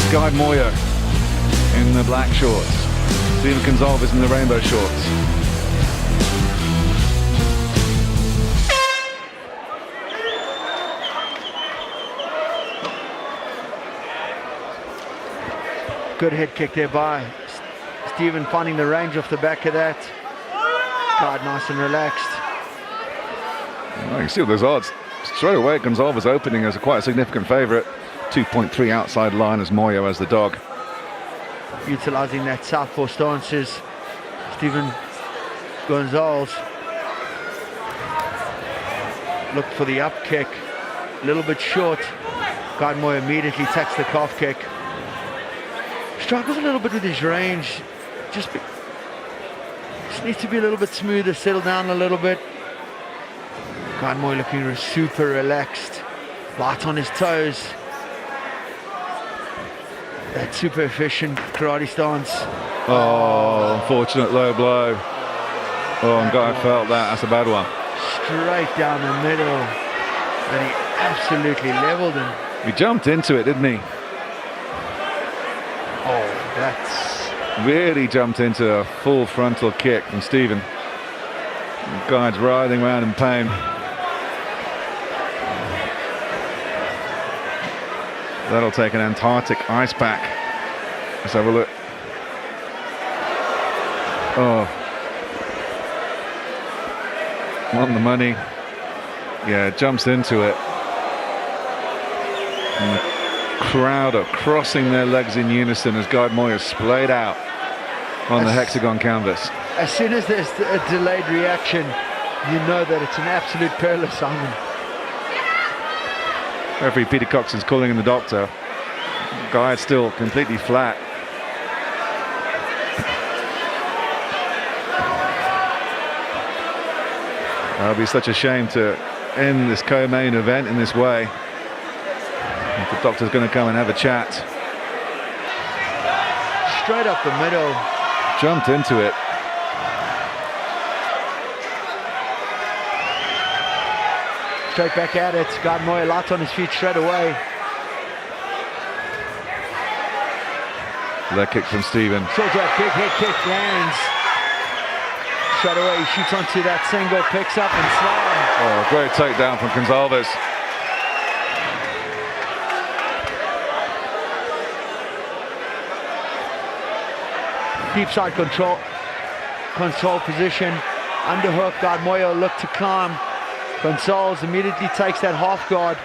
Guy Moya in the black shorts. Steven Goncalves in the rainbow shorts. Good head kick there by Steven, finding the range off the back of that. Guard nice and relaxed. You can see all those odds. Straight away, Goncalves opening as quite a significant favourite. 2.3 outside line as Moyo as the dog. Utilising that southpaw stances, Steven Goncalves looked for the up kick, a little bit short. Guy Moyo immediately takes the calf kick. Struggles a little bit with his range. Just needs to be a little bit smoother, settle down a little bit. Guy Moyo looking super relaxed, light on his toes. That super efficient karate stance. Oh, unfortunate low blow. Oh, and Guy felt that. That's a bad one. Straight down the middle. And he absolutely leveled him. He jumped into it, didn't he? Oh, that's... Really jumped into a full frontal kick from Steven. The Guy's writhing around in pain. That'll take an Antarctic ice pack. Let's have a look. Oh. On the money. Yeah, jumps into it. And the crowd are crossing their legs in unison as Guy Moya splayed out on the hexagon canvas. As soon as there's a delayed reaction, you know that it's an absolute peril assignment. Referee Peter Coxon's calling in the doctor. Guy is still completely flat. It'll be such a shame to end this co-main event in this way. The doctor's going to come and have a chat. Straight up the middle. Jumped into it. Straight back at it. Guy Moya light on his feet straight away. Leg kick from Steven. Short that big head kick lands. Straight away he shoots onto that single, picks up and slams. Oh, great takedown from Goncalves. Deep side control position, underhook. Guy Moya look to climb. Goncalves immediately takes that half guard.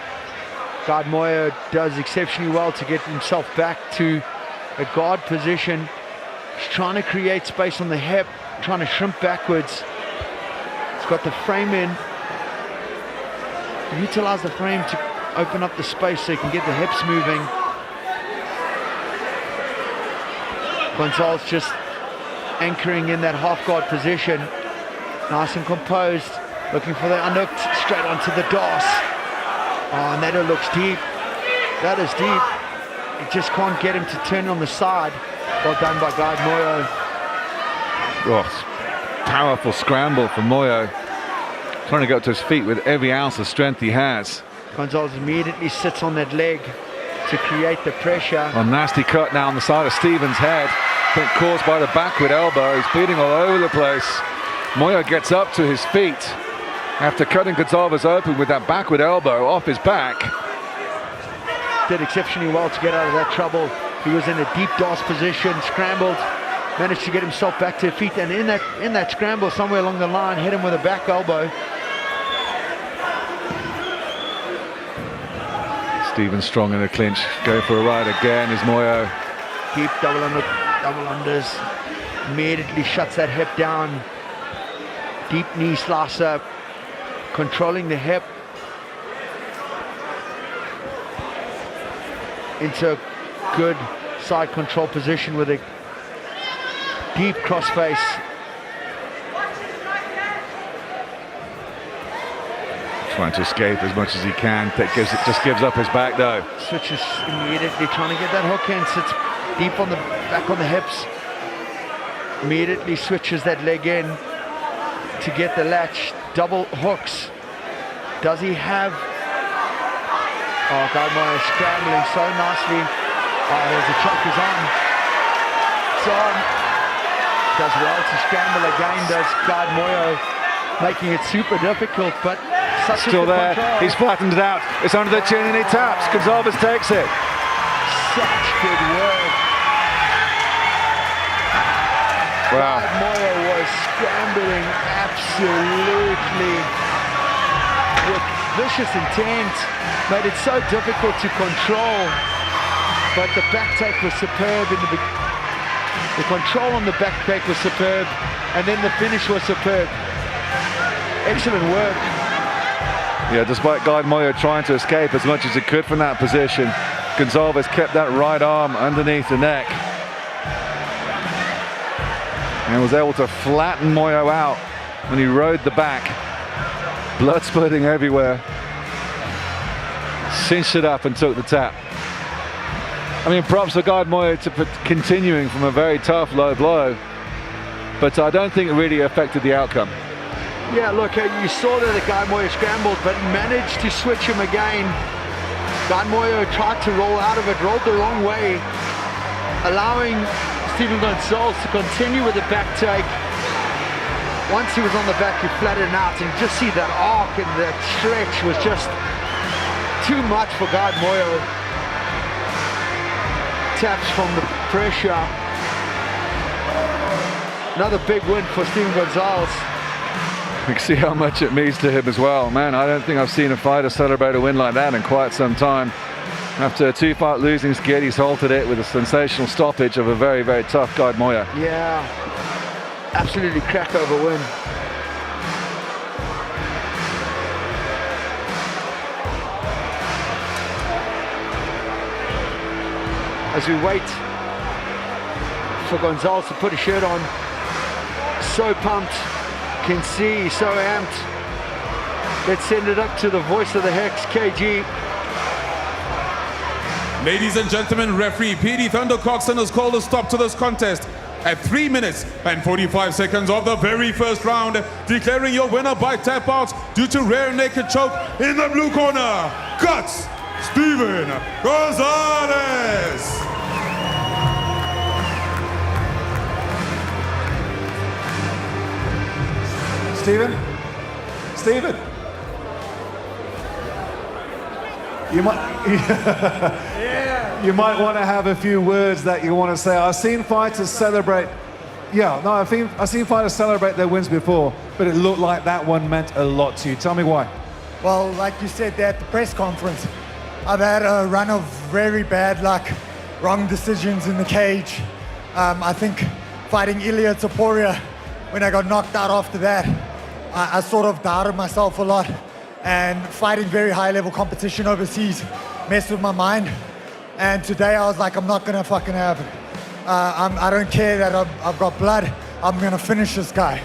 Guy Moya does exceptionally well to get himself back to a guard position. He's trying to create space on the hip, trying to shrimp backwards. He's got the frame in. Utilize the frame to open up the space so he can get the hips moving. Goncalves just anchoring in that half guard position. Nice and composed. Looking for the underhook straight onto the DOS. Oh, and that looks deep. That is deep. He just can't get him to turn on the side. Well done by Guy Moyo. Oh, powerful scramble from Moyo. Trying to get up to his feet with every ounce of strength he has. Goncalves immediately sits on that leg to create the pressure. A nasty cut now on the side of Steven's head. I think caused by the backward elbow. He's bleeding all over the place. Moyo gets up to his feet after cutting Goncalves open with that backward elbow off his back. Did exceptionally well to get out of that trouble. He was in a deep DOS position, scrambled, managed to get himself back to his feet, and in that scramble somewhere along the line hit him with a back elbow. Steven strong in the clinch, go for a ride again is Moyo. Deep double unders, immediately shuts that hip down. Deep knee slicer, controlling the hip into a good side control position with a deep crossface. Trying to escape as much as he can. Just gives up his back though. Switches immediately, trying to get that hook in. Sits deep on the back on the hips. Immediately switches that leg in to get the latch. Double hooks. Does he have... Oh, Guy Moya scrambling so nicely. Oh, there's the choke is on. It's on. Does well to scramble again, does guard Moyo, making it super difficult, but such Still a there. control. He's flattened it out. It's under the chin and he taps. Goncalves takes it. Such good work. Wow. Guard Moyo was scrambling absolutely with vicious intent, made it so difficult to control, but the back take was superb in the control on the back take was superb, and then the finish was superb. Excellent work. Yeah, despite Guy Moyo trying to escape as much as he could from that position, Goncalves kept that right arm underneath the neck and was able to flatten Moyo out when he rode the back. Blood splitting everywhere. Cinched it up and took the tap. I mean, props for Guy Moyo to continuing from a very tough low blow, but I don't think it really affected the outcome. Yeah, look, you saw that the Guy Moyo scrambled, but managed to switch him again. Guy Moyo tried to roll out of it, rolled the wrong way, allowing Stephen Goncalves to continue with the back take. Once he was on the back, he flattened out, and you just see that arc and that stretch was just too much for Guy Moyo. Taps from the pressure. Another big win for Stephen Goncalves. We can see how much it means to him as well. Man, I don't think I've seen a fighter celebrate a win like that in quite some time. After a two-fight losing skid, he's halted it with a sensational stoppage of a very, very tough Guy Moyo. Yeah, absolutely crack over win. As we wait for Goncalves to put a shirt on, so pumped, can see, so amped. Let's send it up to the voice of the Hex, KG. Ladies and gentlemen, referee P.D. Thunder Coxon has called a stop to this contest at 3 minutes and 45 seconds of the very first round, declaring your winner by tap out due to rear naked choke in the blue corner, Guts Stephen Gonzalez. Stephen, you might want to have a few words that you want to say. I've seen fighters celebrate. I've seen fighters celebrate their wins before, but it looked like that one meant a lot to you. Tell me why. Well, like you said there at the press conference, I've had a run of very bad luck, wrong decisions in the cage. I think fighting Ilya Topuria, when I got knocked out after that, I sort of doubted myself a lot, and fighting very high-level competition overseas messed with my mind. And today I was like, I'm not gonna fucking have it. I don't care that I've got blood. I'm gonna finish this guy.